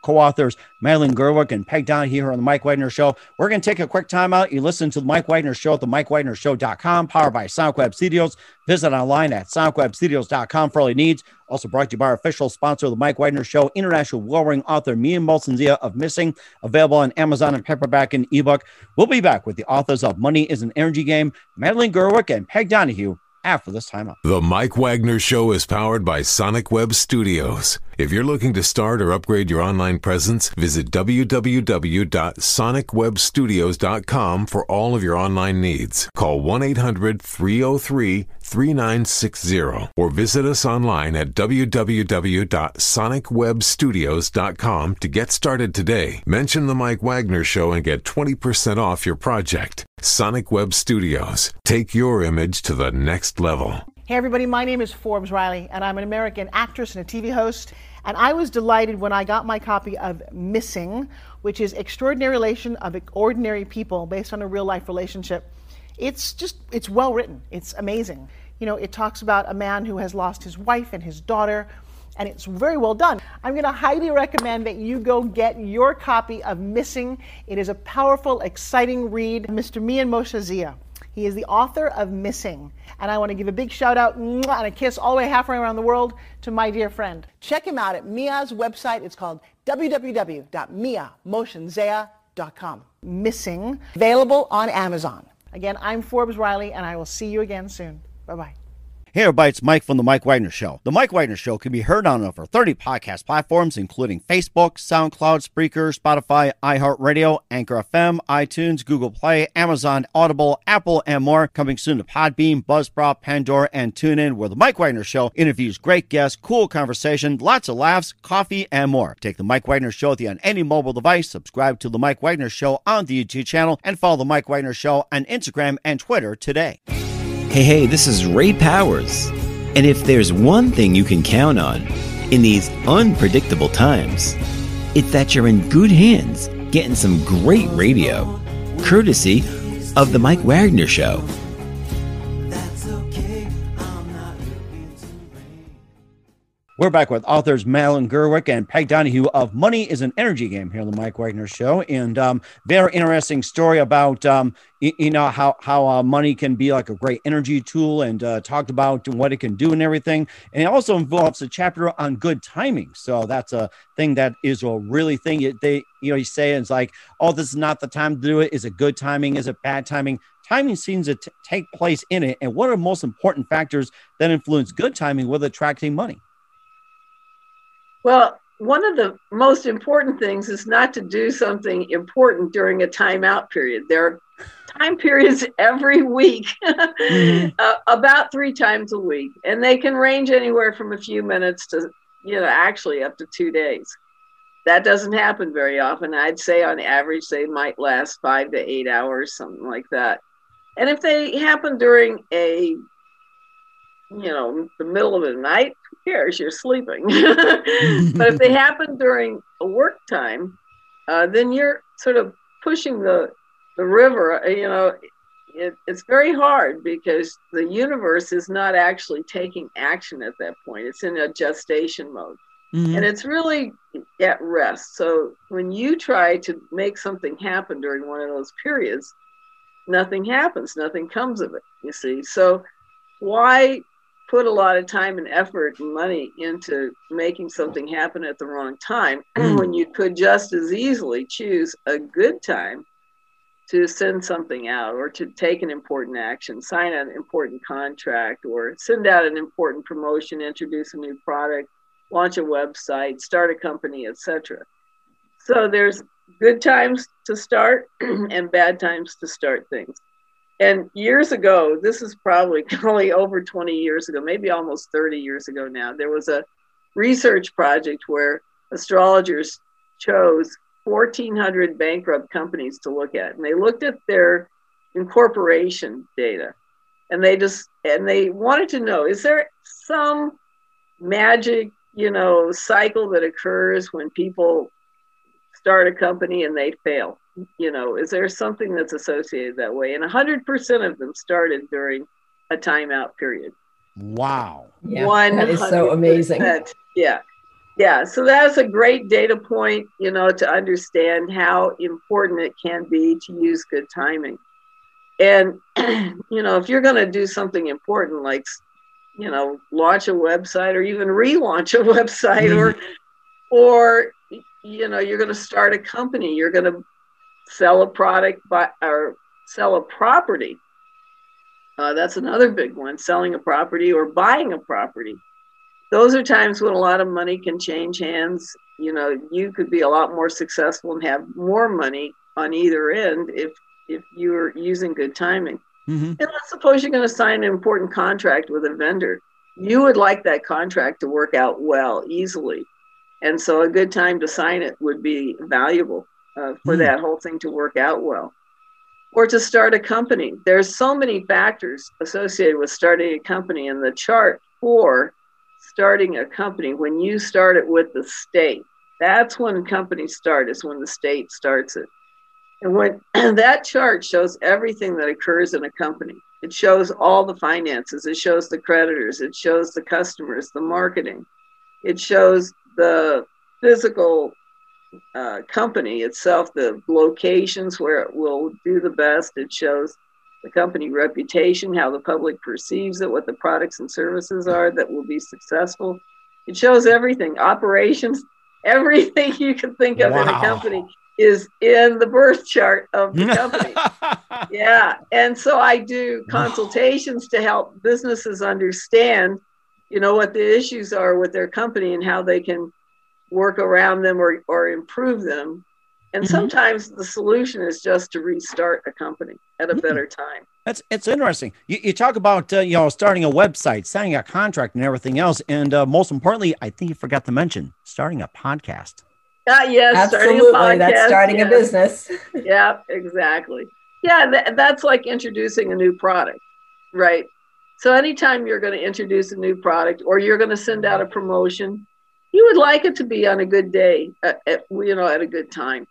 co-authors Madeline Gerwick and Peg Donahue here on the Mike Wagner Show. We're going to take a quick time out. You listen to the Mike Wagner Show at the MikeWagnerShow.com, powered by SonicWeb Studios. Visit online at SonicWebStudios.com for all your needs. Also brought to you by our official sponsor of the Mike Wagner Show, international warring author Mia Molson-Zia of Missing, available on Amazon and paperback and ebook. We'll be back with the authors of Money is an Energy Game, Madeline Gerwick and Peg Donahue, after this time up. The Mike Wagner Show is powered by Sonic Web Studios. If you're looking to start or upgrade your online presence, visit www.sonicwebstudios.com for all of your online needs. Call 1-800-303-3960 or visit us online at www.sonicwebstudios.com to get started today. Mention the Mike Wagner Show and get 20% off your project. Sonic Web Studios. Take your image to the next level. Hey everybody, my name is Forbes Riley, and I'm an American actress and a TV host. And I was delighted when I got my copy of Missing, which is Extraordinary Relation of Ordinary People based on a real life relationship. It's well written. It's amazing. You know, it talks about a man who has lost his wife and his daughter, and it's very well done. I'm going to highly recommend that you go get your copy of Missing. It is a powerful, exciting read. Mr. Mian Moshe-Zia. He is the author of Missing. And I want to give a big shout out and a kiss all the way halfway around the world to my dear friend. Check him out at Mia's website. It's called www.miamotionzea.com. Missing, available on Amazon. Again, I'm Forbes Riley, and I will see you again soon. Bye-bye. Hey everybody, it's Mike from The Mike Wagner Show. The Mike Wagner Show can be heard on over 30 podcast platforms, including Facebook, SoundCloud, Spreaker, Spotify, iHeartRadio, Anchor FM, iTunes, Google Play, Amazon, Audible, Apple, and more. Coming soon to Podbean, Buzzsprout, Pandora, and TuneIn, where The Mike Wagner Show interviews great guests, cool conversation, lots of laughs, coffee, and more. Take The Mike Wagner Show with you on any mobile device. Subscribe to The Mike Wagner Show on the YouTube channel, and follow The Mike Wagner Show on Instagram and Twitter today. Hey, this is Ray Powers. And if there's one thing you can count on in these unpredictable times, it's that you're in good hands getting some great radio, courtesy of The Mike Wagner Show. We're back with authors Madeline Gerwick and Peg Donahue of Money is an Energy Game here on the Mike Wagner Show. And very interesting story about, how money can be like a great energy tool, and talked about what it can do and everything. And it also involves a chapter on good timing. So that's a thing that is a really thing. You say it's like, oh, this is not the time to do it. Is it good timing? Is it bad timing? Timing seems to take place in it. And what are the most important factors that influence good timing with attracting money? Well, one of the most important things is not to do something important during a timeout period. There are time periods every week, about 3 times a week, and they can range anywhere from a few minutes to, actually up to 2 days. That doesn't happen very often. I'd say on average, they might last 5 to 8 hours, something like that. And if they happen during the middle of the night, who cares? You're sleeping. But if they happen during a work time, then you're sort of pushing the river. It's very hard because the universe is not actually taking action at that point. It's in a gestation mode. Mm-hmm. And it's really at rest. So when you try to make something happen during one of those periods, nothing happens, nothing comes of it, you see. So why put a lot of time and effort and money into making something happen at the wrong time when you could just as easily choose a good time to send something out, or to take an important action, sign an important contract, or send out an important promotion, introduce a new product, launch a website, start a company, etc. So there's good times to start and bad times to start things. And years ago, this is probably over 20 years ago, maybe almost 30 years ago now, there was a research project where astrologers chose 1,400 bankrupt companies to look at. And they looked at their incorporation data, and they wanted to know, is there some magic, cycle that occurs when people start a company and they fail? is there something that's associated that way? And 100% of them started during a timeout period. Wow. Yeah, that is so amazing. Yeah. Yeah. So that's a great data point, to understand how important it can be to use good timing. And, if you're going to do something important, like, launch a website or even relaunch a website, or you're going to start a company, you're going to sell a product or sell a property. That's another big one, selling a property or buying a property. Those are times when a lot of money can change hands. You could be a lot more successful and have more money on either end if you're using good timing. And let's suppose you're going to sign an important contract with a vendor. You would like that contract to work out well, easily. And so a good time to sign it would be valuable for that whole thing to work out well. Or to start a company. There's so many factors associated with starting a company, and the chart for starting a company, when you start it with the state, that's when companies start, is when the state starts it. And when that chart shows everything that occurs in a company, it shows all the finances, it shows the creditors, it shows the customers, the marketing, it shows the physical company itself, the locations where it will do the best. It shows the company reputation, how the public perceives it, what the products and services are that will be successful. It shows everything, operations, everything you can think of in a company is in the birth chart of the company. Yeah. And so I do consultations to help businesses understand, what the issues are with their company and how they can work around them or improve them. And sometimes the solution is just to restart a company at a better time. It's interesting. You talk about, starting a website, signing a contract and everything else. And most importantly, I think you forgot to mention starting a podcast. Yes, absolutely. That's starting a business. Yeah, exactly. Yeah, that's like introducing a new product, right? So anytime you're going to introduce a new product or you're going to send out a promotion, you would like it to be on a good day, at a good time,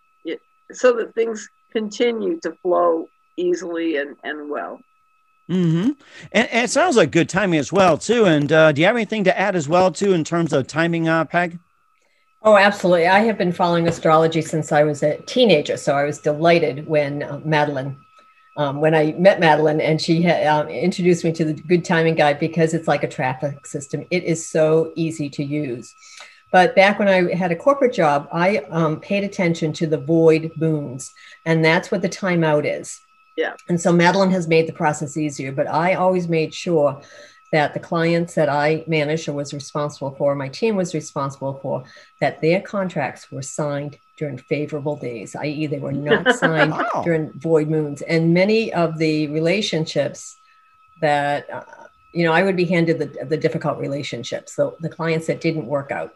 so that things continue to flow easily and well. And it sounds like good timing as well, too. And do you have anything to add as well, too, in terms of timing, Peg? Oh, absolutely. I have been following astrology since I was a teenager. So I was delighted when when I met Madeline and she had introduced me to the Good Timing Guide, because it's like a traffic system. It is so easy to use. But back when I had a corporate job, I paid attention to the void moons, and that's what the timeout is. Yeah. And so Madeline has made the process easier, but I always made sure that the clients that I managed or was responsible for, my team was responsible for, that their contracts were signed during favorable days, i.e. they were not signed during void moons. And many of the relationships that, I would be handed the difficult relationships, so the clients that didn't work out,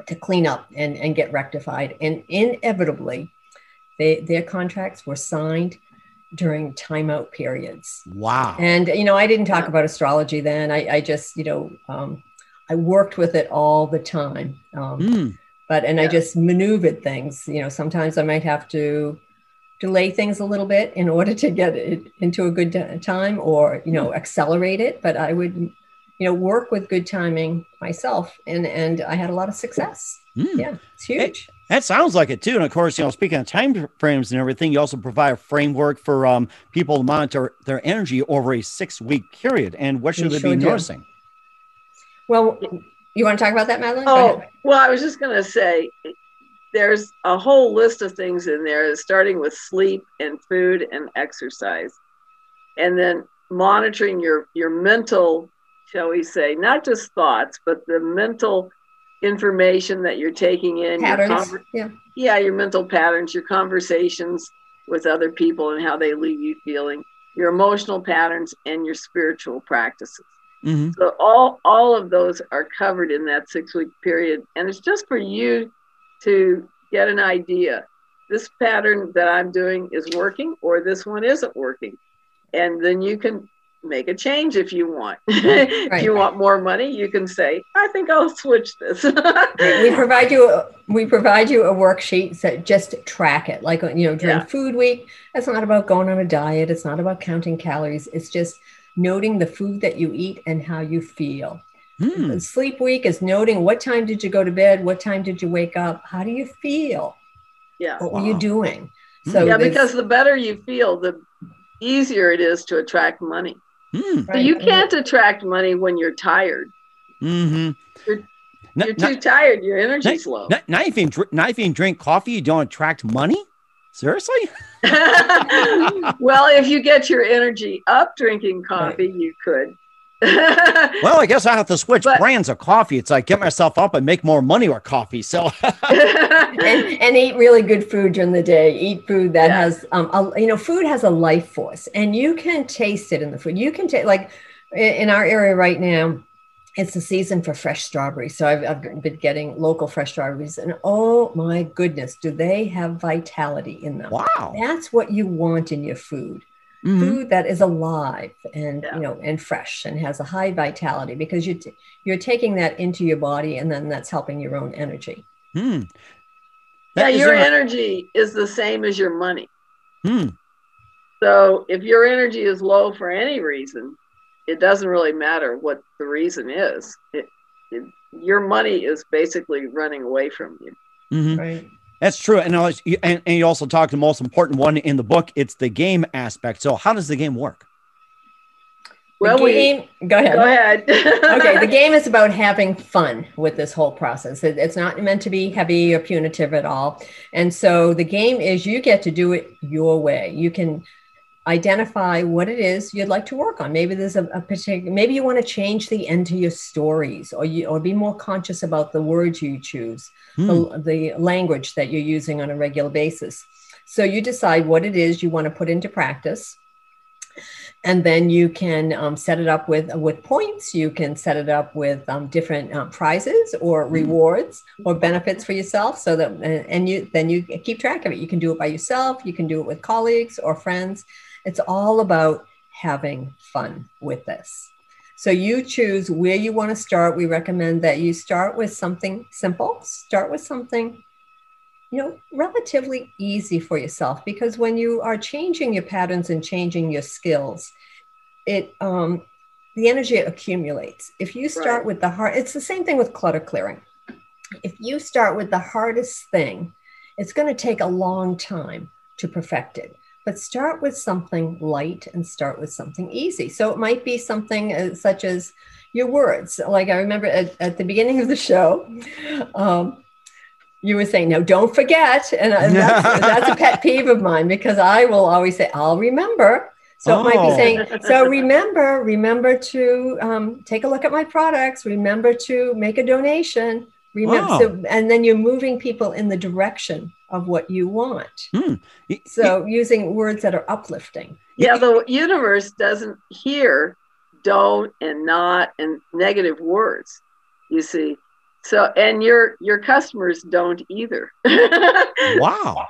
to clean up and get rectified. And inevitably, their contracts were signed during timeout periods. Wow. And, I didn't talk about astrology then. I just, I worked with it all the time. I just maneuvered things. Sometimes I might have to delay things a little bit in order to get it into a good time, or, accelerate it. But I would, work with good timing myself. And I had a lot of success. Yeah, it's huge. That sounds like it too. And of course, speaking of time frames and everything, you also provide a framework for people to monitor their energy over a 6-week period. And what should they be noticing? Well, you want to talk about that, Madeline? Well, I was just going to say, there's a whole list of things in there, starting with sleep and food and exercise. And then monitoring your mental, shall we say, not just thoughts, but the mental information that you're taking in, patterns. Your mental patterns, your conversations with other people and how they leave you feeling, your emotional patterns, and your spiritual practices. So all of those are covered in that 6-week period. And it's just for you to get an idea. This pattern that I'm doing is working, or this one isn't working. And then you can, make a change if you want. If you want more money, you can say, I think I'll switch this. We provide you a worksheet that just track it. Like, during food week, it's not about going on a diet. It's not about counting calories. It's just noting the food that you eat and how you feel. Sleep week is noting what time did you go to bed? What time did you wake up? How do you feel? Yeah. What were you doing? So because the better you feel, the easier it is to attract money. So you can't attract money when you're tired. You're too tired. Your energy's low. Not even drink coffee, you don't attract money? Seriously? Well, if you get your energy up drinking coffee, you could. Well, I guess I have to switch brands of coffee. It's like get myself up and make more money with coffee. So and eat really good food during the day. Eat food that has, food has a life force, and you can taste it in the food. You can take, like in our area right now, it's the season for fresh strawberries. So I've been getting local fresh strawberries, and oh my goodness, do they have vitality in them? Wow. That's what you want in your food. Food that is alive and and fresh and has a high vitality, because you're taking that into your body, and then that's helping your own energy. Your energy is the same as your money. So if your energy is low for any reason, it doesn't really matter what the reason is. Your money is basically running away from you. Right. That's true. And you also talked the most important one in the book. It's the game aspect. So how does the game work? Well, go ahead. Go ahead. Okay. The game is about having fun with this whole process. It's not meant to be heavy or punitive at all. And so the game is, you get to do it your way. You can identify what it is you'd like to work on. Maybe there's a particular, maybe you want to change the end to your stories, or be more conscious about the words you choose, the language that you're using on a regular basis. So you decide what it is you want to put into practice. And then you can set it up with points. You can set it up with different prizes or rewards or benefits for yourself. So that, and you keep track of it. You can do it by yourself. You can do it with colleagues or friends. It's all about having fun with this. So you choose where you want to start. We recommend that you start with something simple. Start with something, relatively easy for yourself, because when you are changing your patterns and changing your skills, the energy accumulates. If you start with the hard, it's the same thing with clutter clearing. If you start with the hardest thing, it's going to take a long time to perfect it. But start with something light and start with something easy. So it might be something such as your words. Like I remember at the beginning of the show, you were saying, no, don't forget. And that's a pet peeve of mine, because I will always say, I'll remember. So it might be saying, so remember to take a look at my products. Remember to make a donation. Remember, and then you're moving people in the direction of what you want. So using words that are uplifting. Yeah, the universe doesn't hear don't and not and negative words, you see. So, and your customers don't either. Wow.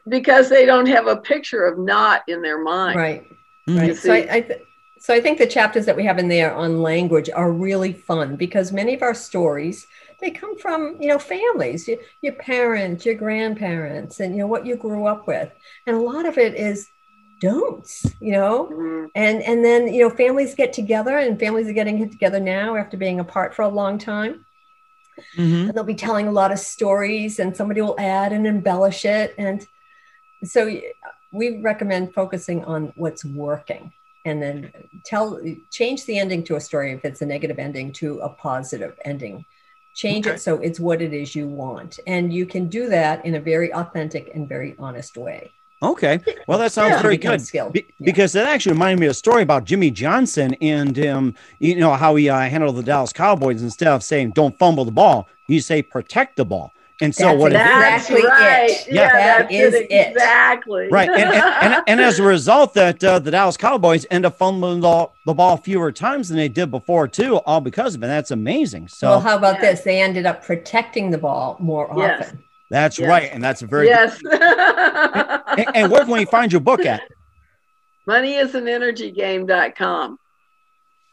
Because they don't have a picture of not in their mind. Right. Right. So I think the chapters that we have in there on language are really fun, because many of our stories, they come from, families, your parents, your grandparents, and, what you grew up with. And a lot of it is don'ts, and then, families get together, and families are getting together now after being apart for a long time. And they'll be telling a lot of stories, and somebody will add and embellish it. And so we recommend focusing on what's working, and then change the ending to a story if it's a negative ending to a positive ending. Change it so it's what it is you want. And you can do that in a very authentic and very honest way. Okay. Well, that sounds very good. Because that actually reminded me of a story about Jimmy Johnson and, how he handled the Dallas Cowboys. Instead of saying, don't fumble the ball, you say, protect the ball. And so that's right. That is it. Exactly. Right. And as a result, that the Dallas Cowboys end up fumbling the ball fewer times than they did before, too, all because of it. That's amazing. So, well, how about this? They ended up protecting the ball more often. That's right. And that's a very good. And where can we find your book at? moneyisanenergygame.com.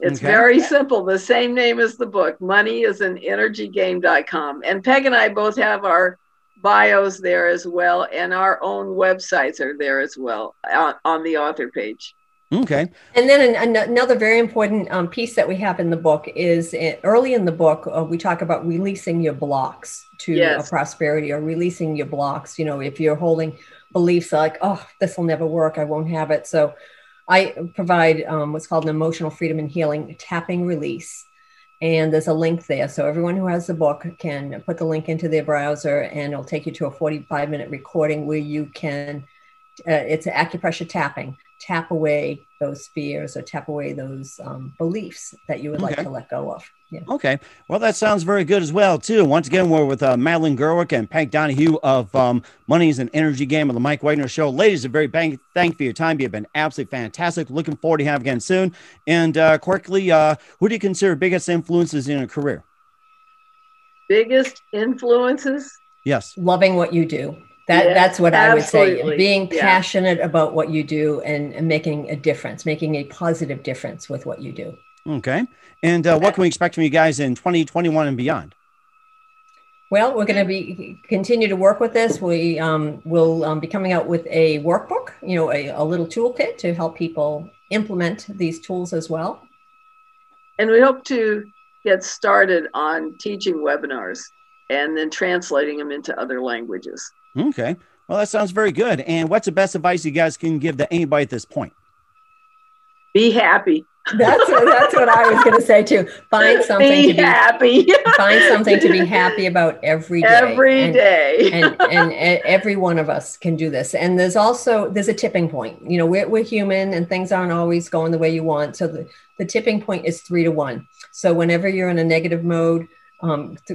It's very simple. The same name as the book, moneyisanenergygame.com. And Peg and I both have our bios there as well, and our own websites are there as well on the author page. Okay. And then another very important piece that we have in the book is early in the book, we talk about releasing your blocks to prosperity, or releasing your blocks. You know, if you're holding beliefs like, oh, this will never work, I won't have it. So I provide what's called an emotional freedom and healing tapping release. And there's a link there. So everyone who has the book can put the link into their browser, and it'll take you to a 45-minute recording where you can, it's an acupressure tapping. Tap away those fears, or tap away those beliefs that you would like to let go of. Yeah. Okay. Well, that sounds very good as well, too. Once again, we're with Madeline Gerwick and Peg Donahue of Money is an Energy Game of the Mike Wagner Show. Ladies, a very thank you for your time. You've been absolutely fantastic. Looking forward to having you again soon. And quickly, who do you consider biggest influences in your career? Biggest influences? Yes. Loving what you do. That's what I would say. Being passionate about what you do and making a difference, making a positive difference with what you do. Okay. And what can we expect from you guys in 2021 and beyond? Well, we're going to continue to work with this. We will be coming out with a workbook, a little toolkit to help people implement these tools as well. And we hope to get started on teaching webinars and then translating them into other languages. Okay. Well, that sounds very good. And what's the best advice you guys can give to anybody at this point? Be happy. That's what I was going to say too. Find something happy. Find something to be happy about every day. And every one of us can do this. And there's a tipping point. We're human, and things aren't always going the way you want. So the tipping point is 3 to 1. So whenever you're in a negative mode,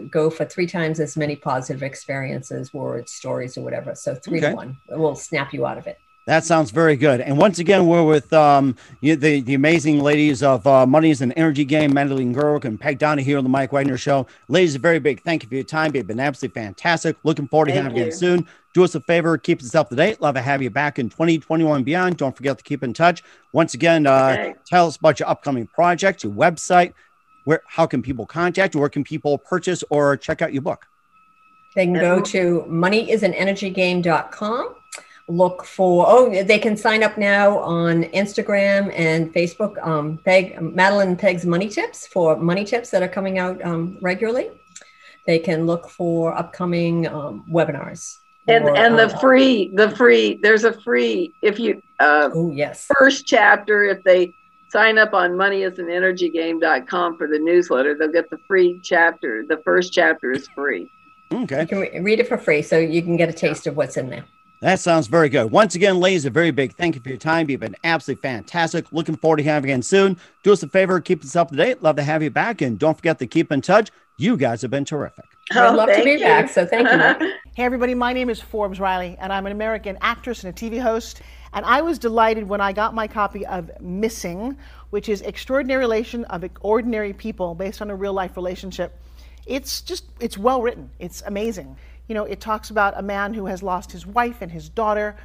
go for 3 times as many positive experiences, words, stories, or whatever. So 3 to 1 will snap you out of it. That sounds very good. And once again, we're with the amazing ladies of Money is an Energy Game, Madeline Gerwick and Peg Donahue here on the Mike Wagner Show. Ladies, a very big thank you for your time. You've been absolutely fantastic. Looking forward to having you again soon. Do us a favor, keep us up to date. Love to have you back in 2021 and beyond. Don't forget to keep in touch. Once again, tell us about your upcoming projects, your website. How can people contact you? Where can people purchase or check out your book? They can go to moneyisanenergygame.com. Look for, they can sign up now on Instagram and Facebook. Madeline and Peg's Money Tips, for money tips that are coming out regularly. They can look for upcoming webinars. And there's a free, if you, first chapter, if they sign up on moneyisanenergygame.com for the newsletter, they'll get the free chapter. The first chapter is free. Okay. You can read it for free, so you can get a taste of what's in there. That sounds very good. Once again, ladies, a very big thank you for your time. You've been absolutely fantastic. Looking forward to having you again soon. Do us a favor, keep us up to date. Love to have you back. And don't forget to keep in touch. You guys have been terrific. I'd love to be back. So thank you, Mike. Hey, everybody. My name is Forbes Riley, and I'm an American actress and a TV host. And I was delighted when I got my copy of Missing, which is Extraordinary Relation of Ordinary People based on a real life relationship. It's well written. It's amazing. It talks about a man who has lost his wife and his daughter,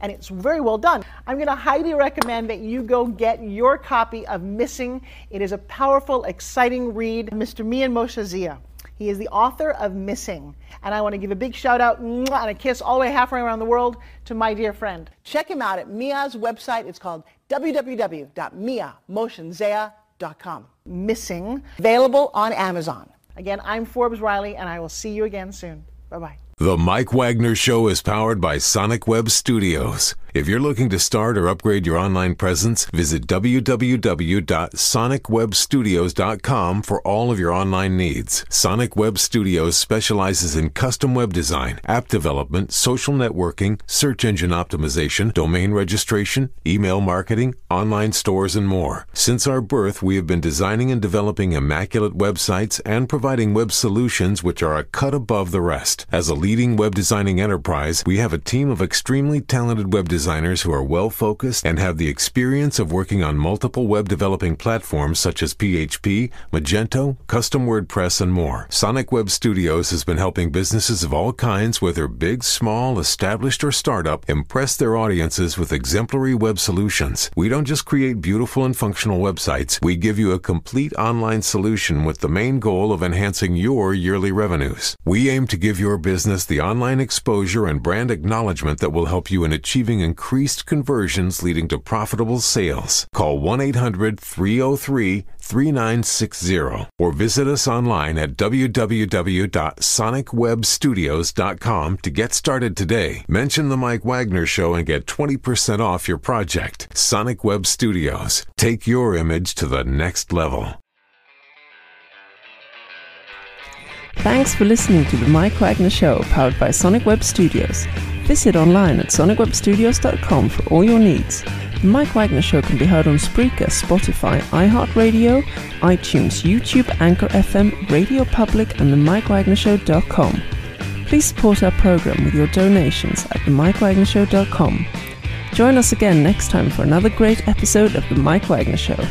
and it's very well done. I'm going to highly recommend that you go get your copy of Missing. It is a powerful, exciting read. Mr. Mian Moshe Zia. He is the author of Missing. And I want to give a big shout out and a kiss all the way halfway around the world to my dear friend. Check him out at Mia's website. It's called www.miamoshenzea.com. Missing, available on Amazon. Again, I'm Forbes Riley, and I will see you again soon. Bye-bye. The Mike Wagner Show is powered by Sonic Web Studios. If you're looking to start or upgrade your online presence, visit www.sonicwebstudios.com for all of your online needs. Sonic Web Studios specializes in custom web design, app development, social networking, search engine optimization, domain registration, email marketing, online stores, and more. Since our birth, we have been designing and developing immaculate websites and providing web solutions which are a cut above the rest. As a leading web designing enterprise, we have a team of extremely talented web designers designers who are well-focused and have the experience of working on multiple web developing platforms such as PHP, Magento, Custom WordPress, and more. Sonic Web Studios has been helping businesses of all kinds, whether big, small, established, or startup, impress their audiences with exemplary web solutions. We don't just create beautiful and functional websites. We give you a complete online solution with the main goal of enhancing your yearly revenues. We aim to give your business the online exposure and brand acknowledgement that will help you in achieving increased conversions leading to profitable sales. Call 1-800-303-3960 or visit us online at www.sonicwebstudios.com to get started today. Mention the Mike Wagner Show and get 20% off your project. Sonic Web Studios. Take your image to the next level. Thanks for listening to the Mike Wagner Show, powered by Sonic Web Studios. Visit online at sonicwebstudios.com for all your needs. The Mike Wagner Show can be heard on Spreaker, Spotify, iHeartRadio, iTunes, YouTube, Anchor FM, Radio Public, and themikewagnershow.com. Please support our program with your donations at themikewagnershow.com. Join us again next time for another great episode of The Mike Wagner Show.